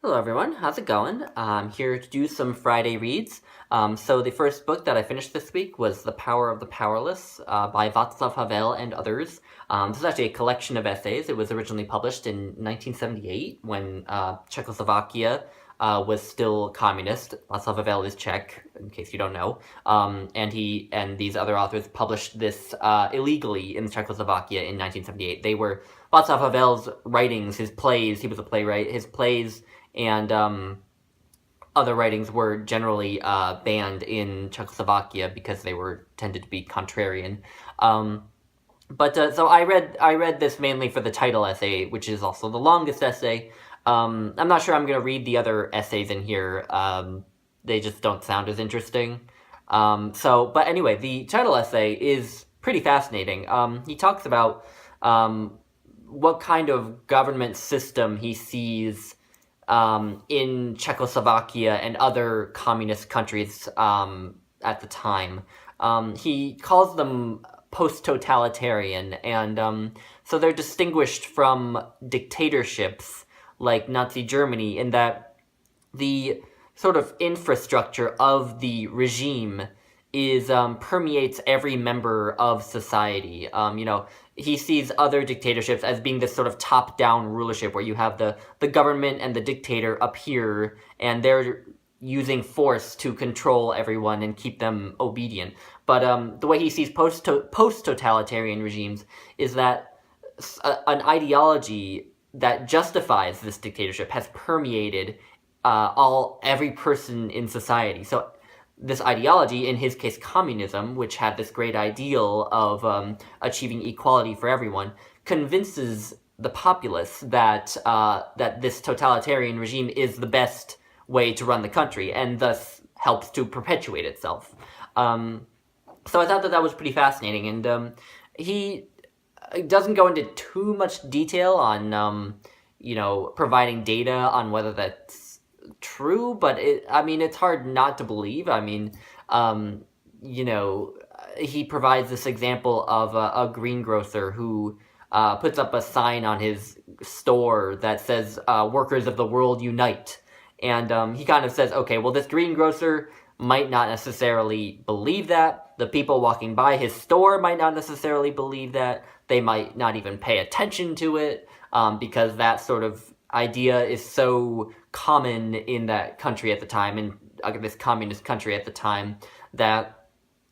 Hello everyone, how's it going? I'm here to do some Friday reads. So the first book that I finished this week was The Power of the Powerless by Vaclav Havel and others. This is actually a collection of essays. It was originally published in 1978 when Czechoslovakia was still communist. Václav Havel is Czech, in case you don't know. And he and these other authors published this illegally in Czechoslovakia in 1978. They were Václav Havel's writings, his plays. He was a playwright. His plays and other writings were generally banned in Czechoslovakia because they were tended to be contrarian. So I read this mainly for the title essay, which is also the longest essay. I'm not sure I'm going to read the other essays in here. They just don't sound as interesting. But anyway, the title essay is pretty fascinating. He talks about what kind of government system he sees in Czechoslovakia and other communist countries at the time. He calls them post-totalitarian, and so they're distinguished from dictatorships like Nazi Germany in that the sort of infrastructure of the regime is permeates every member of society. He sees other dictatorships as being this sort of top-down rulership where you have the government and the dictator up here, and they're using force to control everyone and keep them obedient. But the way he sees post-totalitarian regimes is that an ideology that justifies this dictatorship has permeated every person in society. So this ideology, in his case communism, which had this great ideal of achieving equality for everyone, convinces the populace that this totalitarian regime is the best way to run the country, and thus helps to perpetuate itself. So I thought that was pretty fascinating, and he doesn't go into too much detail on providing data on whether that's true, but it's hard not to believe. He provides this example of a greengrocer who puts up a sign on his store that says "Workers of the World Unite," and he kind of says, okay, well, this greengrocer might not necessarily believe that. The people walking by his store might not necessarily believe that. They might not even pay attention to it because that sort of idea is so common in that country at the time, in this communist country at the time, that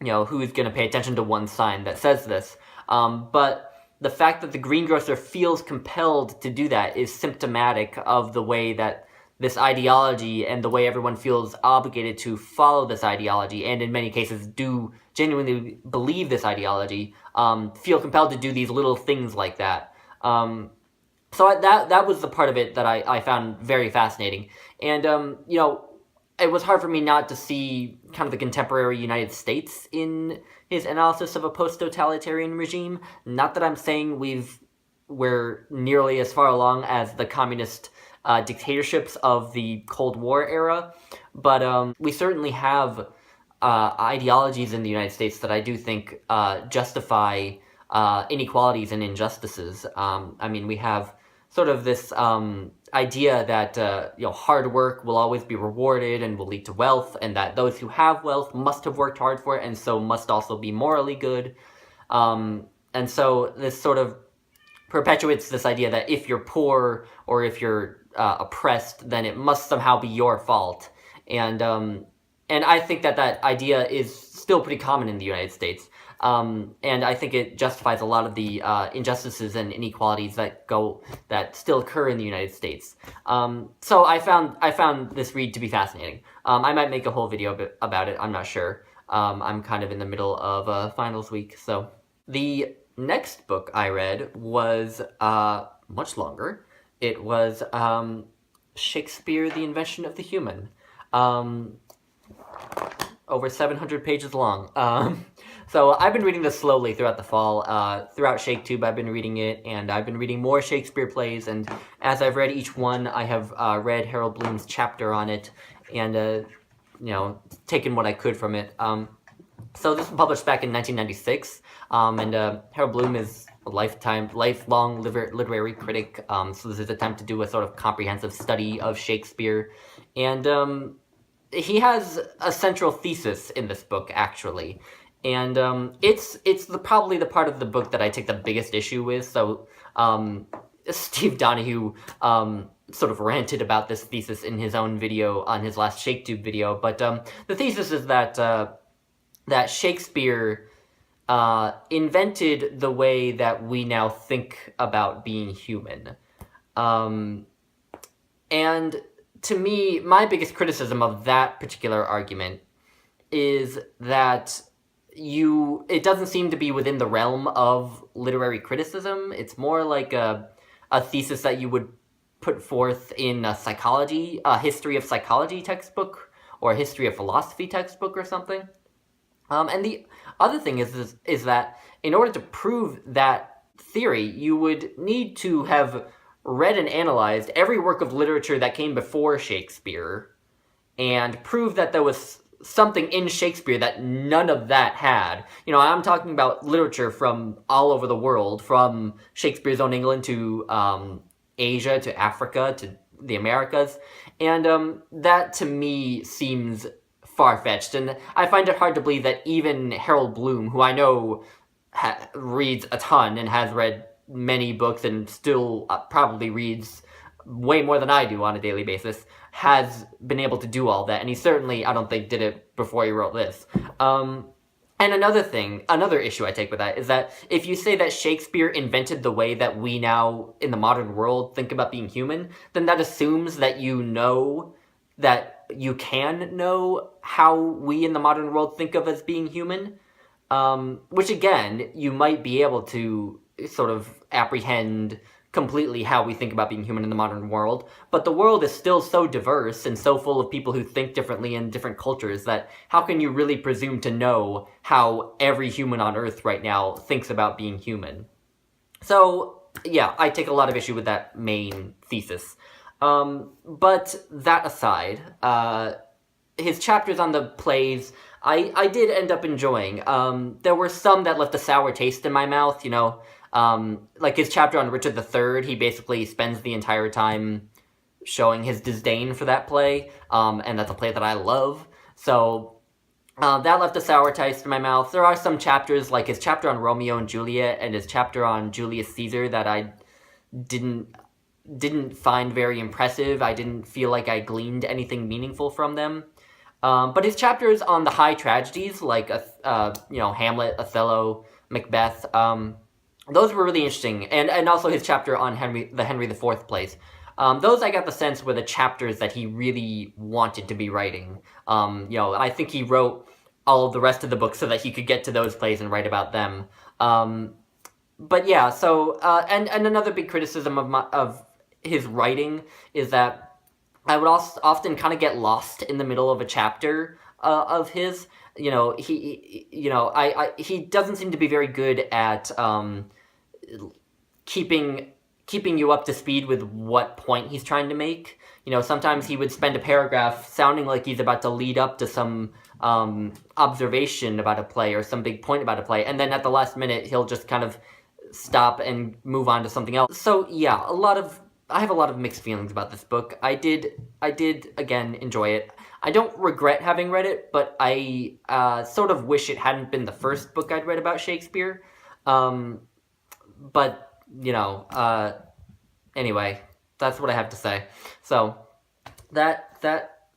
who's going to pay attention to one sign that says this? But the fact that the greengrocer feels compelled to do that is symptomatic of the way that this ideology and the way everyone feels obligated to follow this ideology, and in many cases do genuinely believe this ideology, feel compelled to do these little things like that. So that was the part of it that I found very fascinating. And, it was hard for me not to see kind of the contemporary United States in his analysis of a post-totalitarian regime. Not that I'm saying we're nearly as far along as the communist dictatorships of the Cold War era, but we certainly have ideologies in the United States that I do think justify inequalities and injustices. We have sort of this idea that hard work will always be rewarded and will lead to wealth, and that those who have wealth must have worked hard for it, and so must also be morally good. And so this sort of perpetuates this idea that if you're poor or if you're oppressed, then it must somehow be your fault. And I think that idea is still pretty common in the United States. And I think it justifies a lot of the injustices and inequalities that still occur in the United States. So I found this read to be fascinating. I might make a whole video about it. I'm not sure. I'm kind of in the middle of finals week. So the next book I read was much longer. It was Shakespeare, The Invention of the Human. Over 700 pages long. So I've been reading this slowly throughout the fall. Throughout ShakeTube, I've been reading it, and I've been reading more Shakespeare plays, and as I've read each one, I have read Harold Bloom's chapter on it, and, taken what I could from it. So this was published back in 1996, and Harold Bloom is lifelong literary critic. So this is an attempt to do a sort of comprehensive study of Shakespeare, and he has a central thesis in this book, actually, and it's probably the part of the book that I take the biggest issue with. So Steve Donahue sort of ranted about this thesis in his own video on his last ShakeTube video, but the thesis is that that Shakespeare invented the way that we now think about being human. And to me, my biggest criticism of that particular argument is that it doesn't seem to be within the realm of literary criticism. It's more like a thesis that you would put forth in a history of psychology textbook, or a history of philosophy textbook or something. And the other thing is that in order to prove that theory, you would need to have read and analyzed every work of literature that came before Shakespeare, and prove that there was something in Shakespeare that none of that had. I'm talking about literature from all over the world, from Shakespeare's own England to Asia, to Africa, to the Americas, and that to me seems far-fetched, and I find it hard to believe that even Harold Bloom, who I know reads a ton and has read many books and still probably reads way more than I do on a daily basis, has been able to do all that, and he certainly, I don't think, did it before he wrote this. And another issue I take with that is that if you say that Shakespeare invented the way that we now, in the modern world, think about being human, then that assumes that that you can know how we in the modern world think of as being human, which again, you might be able to sort of apprehend completely how we think about being human in the modern world, but the world is still so diverse and so full of people who think differently in different cultures that how can you really presume to know how every human on Earth right now thinks about being human? So, yeah, I take a lot of issue with that main thesis. But that aside, his chapters on the plays, I did end up enjoying. There were some that left a sour taste in my mouth, like his chapter on Richard III, he basically spends the entire time showing his disdain for that play, and that's a play that I love, so that left a sour taste in my mouth. There are some chapters, like his chapter on Romeo and Juliet and his chapter on Julius Caesar, that I didn't find very impressive. I didn't feel like I gleaned anything meaningful from them. But his chapters on the high tragedies, like Hamlet, Othello, Macbeth, those were really interesting, and also his chapter on the Henry IV plays. Those I got the sense were the chapters that he really wanted to be writing. I think he wrote all of the rest of the book so that he could get to those plays and write about them. But yeah, so and another big criticism of his writing is that I would also often kind of get lost in the middle of a chapter of his. He doesn't seem to be very good at keeping you up to speed with what point he's trying to make. Sometimes he would spend a paragraph sounding like he's about to lead up to some observation about a play or some big point about a play, and then at the last minute he'll just kind of stop and move on to something else. So yeah, I have a lot of mixed feelings about this book. I did again enjoy it. I don't regret having read it, but I sort of wish it hadn't been the first book I'd read about Shakespeare. But, anyway, that's what I have to say. So, that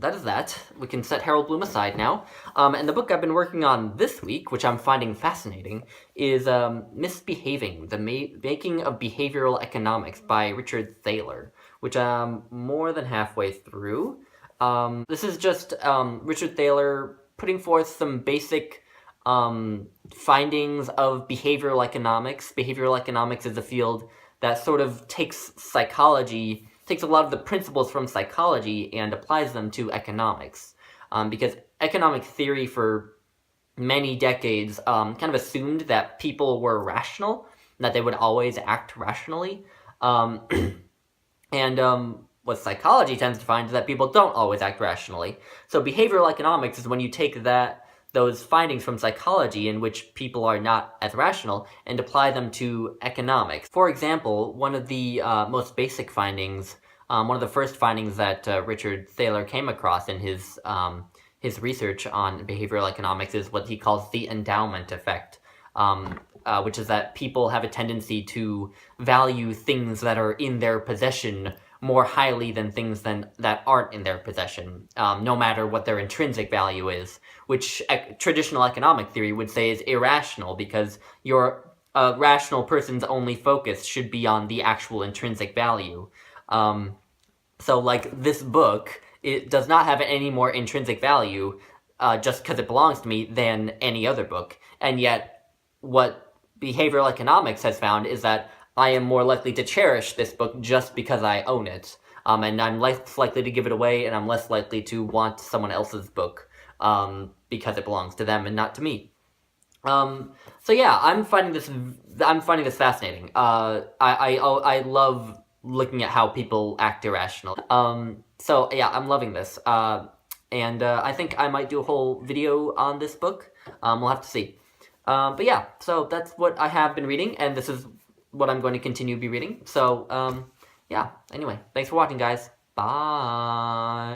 is that. We can set Harold Bloom aside now. And the book I've been working on this week, which I'm finding fascinating, is Misbehaving, The Making of Behavioral Economics by Richard Thaler, which I'm more than halfway through. This is just Richard Thaler putting forth some basic findings of behavioral economics. Behavioral economics is a field that sort of takes a lot of the principles from psychology and applies them to economics. Because economic theory for many decades kind of assumed that people were rational, that they would always act rationally. What psychology tends to find is that people don't always act rationally. So behavioral economics is when you take that those findings from psychology in which people are not as rational and apply them to economics. For example, one of the most basic findings, one of the first findings that Richard Thaler came across in his research on behavioral economics is what he calls the endowment effect, which is that people have a tendency to value things that are in their possession more highly than things that aren't in their possession, no matter what their intrinsic value is, which traditional economic theory would say is irrational, because your rational person's only focus should be on the actual intrinsic value. So, like, this book, it does not have any more intrinsic value just because it belongs to me than any other book. And yet, what behavioral economics has found is that I am more likely to cherish this book just because I own it. And I'm less likely to give it away, and I'm less likely to want someone else's book because it belongs to them and not to me. So yeah, I'm finding this fascinating. I love looking at how people act irrational. So yeah, I'm loving this. And I think I might do a whole video on this book. We'll have to see. But yeah, so that's what I have been reading, and this is what I'm going to continue to be reading. So yeah, anyway, thanks for watching, guys. Bye.